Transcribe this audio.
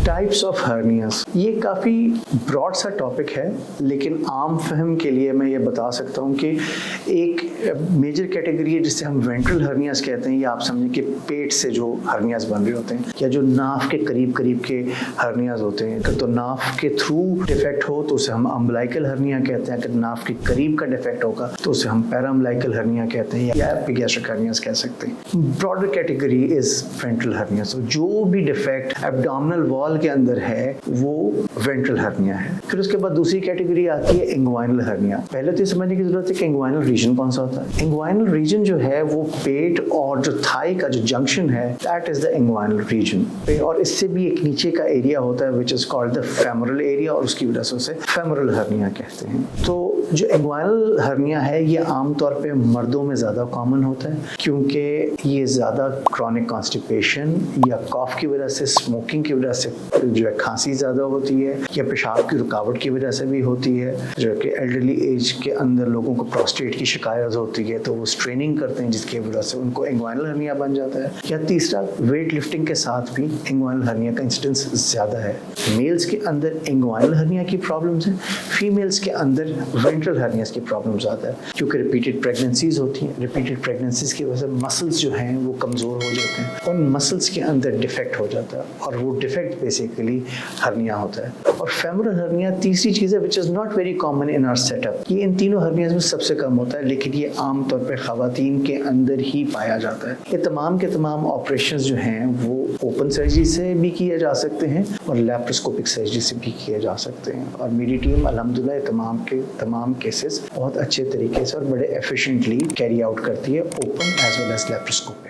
Types of hernias, ये काफ़ी broad सा टॉपिक है, लेकिन आम फहम के लिए मैं ये बता सकता हूँ कि एक मेजर कैटेगरी है जिसे हम वेंट्रल हर्नियास कहते हैं, या आप समझें कि पेट से जो हर्नियास बन रहे होते हैं, या जो नाफ के करीब करीब के हर्नियास होते हैं। अगर तो नाफ के थ्रू डिफेक्ट हो तो उसे हम अम्बलाइकल हर्निया कहते हैं, अगर नाफ के करीब का डिफेक्ट होगा तो उसे हम पैराअम्बलाइकल हर्निया कहते हैं, या एपिगैस्ट्रिक हर्नियास कह सकते हैं। Broader category is ventral hernias. जो भी डिफेक्ट एब्डोमिनल वॉल के अंदर है वो वेंट्रल हर्निया है। फिर उसके बाद दूसरी कैटेगरी आती है इंग्वाइनल हर्निया। पहले तो ये समझने की जरूरत है कि इंग्वाइनल रीजन कौन सा होता है। इंग्वाइनल रीजन जो है वो पेट और जो थाई का जो जंक्शन है, that is the inguinal region. और इससे भी एक नीचे का एरिया होता है which is called the femoral area, और उसकी वजह से उसे फेमोरल हर्निया कहते हैं। तो जो इंग्वाइनल हर्निया है ये आमतौर पे मर्दों में ज़्यादा कॉमन होता है, क्योंकि ये ज़्यादा क्रॉनिक कॉन्स्टिपेशन या कॉफ की वजह से, स्मोकिंग की वजह से जो है खांसी ज़्यादा होती है, या पेशाब की रुकावट की वजह से भी होती है। जो कि एल्डरली एज के अंदर लोगों को प्रोस्टेट की शिकायत होती है, तो वो स्ट्रेनिंग करते हैं जिसकी वजह से उनको इंग्वाइनल हर्निया बन जाता है। या तीसरा, वेट लिफ्टिंग के साथ भी इंग्वाइनल हर्निया का इंसिडेंस ज़्यादा है। मेल्स के अंदर इंग्वाइनल हर्निया की प्रॉब्लम्स हैं, फीमेल्स के अंदर वेंट्रल हर्नियास की प्रॉब्लम ज़्यादा है, क्योंकि रिपीटेड प्रेगनेंसीज होती हैं। रिपीटेड प्रेगनेंसीज की वजह से मसल्स जो हैं वो कमज़ोर हो जाते हैं, उन मसल्स के अंदर डिफेक्ट हो जाता है, और वो डिफेक्ट बेसिकली हर्निया होता है। और फेमोरल हर्निया तीसरी चीज़ है which is not very common in our setup. ये इन तीनों हर्नियाज में सबसे कम होता है, लेकिन ये आमतौर पर ख़वातीन के अंदर ही पाया जाता है। ये तमाम के तमाम ऑपरेशन जो हैं वो ओपन सर्जरी से भी किए जा सकते हैं और लैप्रोस्कोपिक सर्जरी से भी किए जा सकते हैं। और मेरी टीम अल्हम्दुलिल्लाह तमाम के तमाम केसेस बहुत अच्छे तरीके से और बड़े एफिशिएंटली कैरी आउट करती है, open as well as laparoscopy.